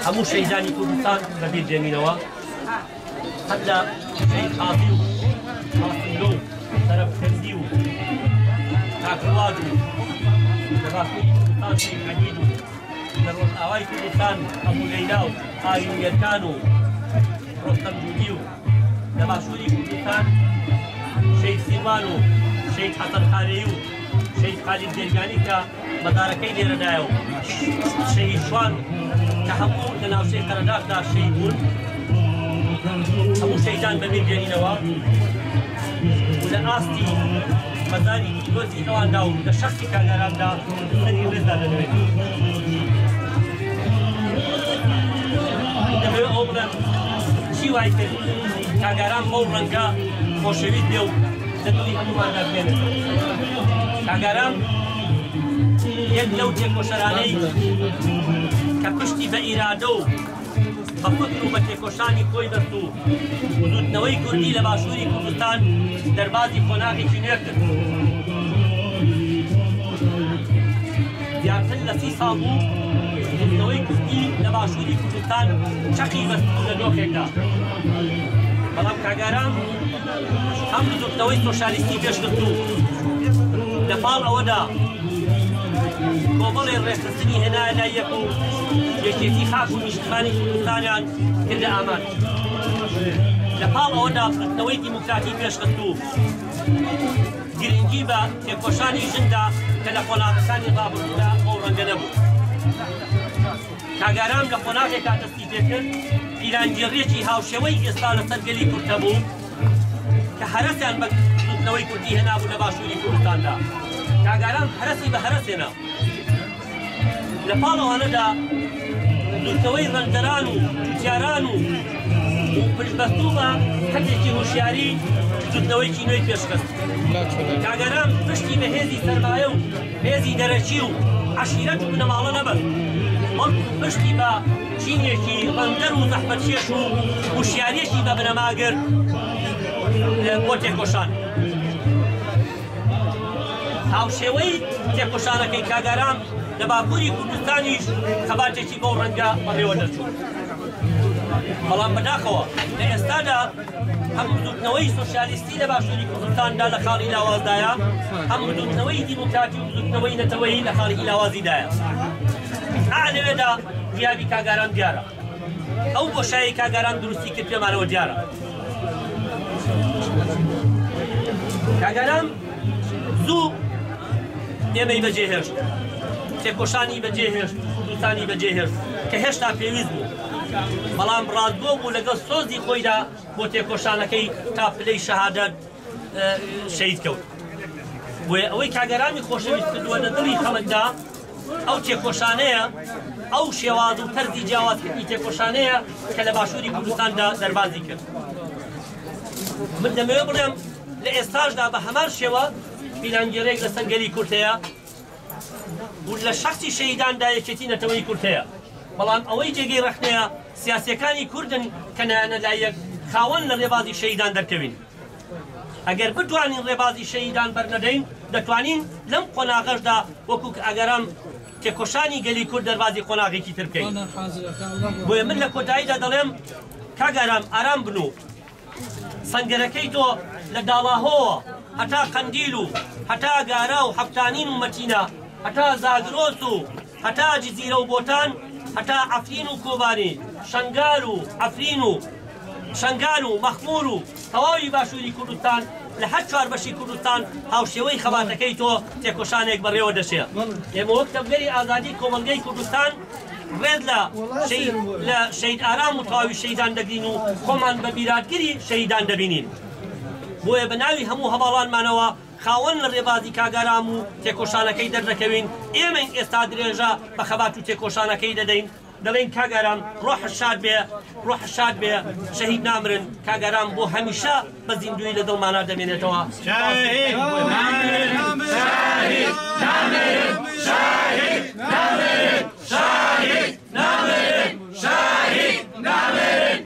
همو شهيداني كردستان ببير جمينوا حتى شهيد حاضيو حاصلو طرف خنديو تاكروادو تباكوي كردستان شهيد حديدو دروس آواي كردستان أبو ليلاو آيو يركانو رستم جوديو تباشوري كردستان شهيد سيوانو شهيد حسن خاريو شهيد خالد زرقاني كمداركي ليردايو شهيد شوان كهمو لناوشي قرداك دا شهيدون همو شهيدان ببين جانينوا ولآستي مزاري كيلوزي اوان داو دا شخصي كاغرام دا سنين رزا لنوين دمو اوبرن چي وايكر كاغرام مورنگا خوشويد بيو لدوي همو مانا بينه كاغرام يك لو تيكو شراني كپشتی به ایراده و به فکر و به تکوشانی خۆی دەست و وزودنەوەی کوردی لە باشووری کوردستان دەربازی خۆناغێکی نوێ کرد. زیاتر لە 30 ساڵ بوو وزودنەوەی کوردی لە باشووری کوردستان چەقی بەست لە دۆخێکدا. بەڵام کاگاران هەم وزودنەوەی سۆشالیستی پێشکرد و لەپاڵ ئەوەدا کۆمەڵی ڕێکخستنی هێنایە لای یەک و یەکێتی خاک و نیشتمانی کوردستانیان کردە ئامان. لەپاڵ ئەوەدا بردنەوەی دیموکراتی پێشخست و گرنگی بە تێکۆشانی ژندا کە لە خۆناغەکانی ڕابردوودا ئەو ڕەنگە نەبوو. کاگاران لە خۆناغێکا دەستی پێکرد پیرانگیڕێکی هاوشێوەی ئێستا لەسەر گەلی کورد هەبوو کە هەرەسیان بە وزودنەوەی کوردی هێنابوو لە باشووری کوردستاندا. کاگاران هەرەسی بە هەرەسێنا لە پاڵەوانەدا وزودنەوەی ڕەنجەران و توتیاران و پشتبەستوو بە حەجێکی هوشیاری وزودنەوەیکی نوێی پێشکەست. کاگاران پشتی بە هێزی سەرمایە و هێزی دەرەکی و عەشیرەت و بنەماڵە نەبەست، بەڵکو پشتی بە چینێکی ڕەنجەر و زەحمەتکێش و هوشیاریەکی بە بنەماگر بۆ تێکۆشان. هاوشێوەی تێکۆشانەکەی کاگاران لە باکووری کوردستانیش خەباتێکی بەو ڕەنگە بەڕێوە دەچوو. بەڵام بەداخەوە لە ئێستادا هەم وزودنەوەی سۆشیالیستی لە باشووری کوردستاندا لە خاڵی لاوازدایە، هەم وزودنەوەی دیموکراتی و وزودنەوەی نەتەوەیی لە خاڵی لاوازیدایە. لەوێدا جیاوی کاگاران دیارە. ئەو بۆشایی کاگاران دروستی کرد پێمانەوە دیارە. کاگاران زوو ئێمەی بەجێهێشت، تێکۆشانی بەجێهێشت، کوردستانی بەجێهێشت کە هێشتا پێویست بوو، بەڵام ڕادبوو بوو لەگەڵ سۆزی خۆیدا بۆ تێکۆشانەکەی تا پلەی شەهادەت شەهید کەوت. بۆیە ئەوەی کاگەرانی خۆشەویست کردووە لە دڵی خەڵکدا ئەو تێکۆشانەیە، ئەو شێواز و تەرزی جیاوازکردنی تێکۆشانەیە کە لە باشووری کوردستاندا دەربازی کرد. من دەمەوێت بڵێم لە ئێستاشدا بە هەمان شێوە پیلانگیرێک لەسەر گەلی کورد هەیە و لە شەخسی شەهیداندا یەکێتی نەتەوەی کورد هەیە، بەڵام ئەوەی جێگەی ڕەخنەیە سیاسیەکانی کوردن کە نایەنە لای یەک خاوەن لە ڕێبازی شەهیدان دەرکەوین. ئەگەر بتوانین ڕێبازی شەهیدان بەرنەدەین دەتوانین لەم قۆناغەشدا وەکو ئەگەرام تێکۆشانی گەلی کورد دەربازی قۆناغێکی تر بکەین. بۆیە من لە کۆتاییدا دەڵێم کاگەرام ئارام بن و سەنگەرەکەی تۆ لە داڵاهۆوە هەتا قەندیل و هەتا گارا و حەفتانین و مەتینە هەتا زاگرۆس و هەتا جزیرە و بۆتان هەتا ئەفرین و کۆبانێ شنگال و ئەفرین و شنگال و مەخمور و تەواوی باشووری کوردستان لە هەر چوار بەشی کوردستان هاوشێوەی خەباتەکەی تۆ تێکۆشانێک بەڕێوە دەشێ ئێمە وەک تەبگەری ئازادی کۆمەلگەی کوردستان ڕێد لە شەید ئارام و تەواوی شەیدان دەگرین و خۆمان بە بیراتگیری شەیدان دەبینین بۆیە بە ناوی هەموو هەواڵانمانەوە خاوەن لە ڕێبازی کاگارام و تێکۆشانەکەی دەردەکەوین ئێمە ئێستا درێژە بە خەبات و تێکۆشانەکەی دەدەین دەڵێن کاگارام ڕۆح شاد بێ شەهید نامرن کاگارام بۆ هەمیشە بە زیندوی لە دڵمانە دەمێنێتەوە شاهید نامرن شاهید نامرن شاهید نامرن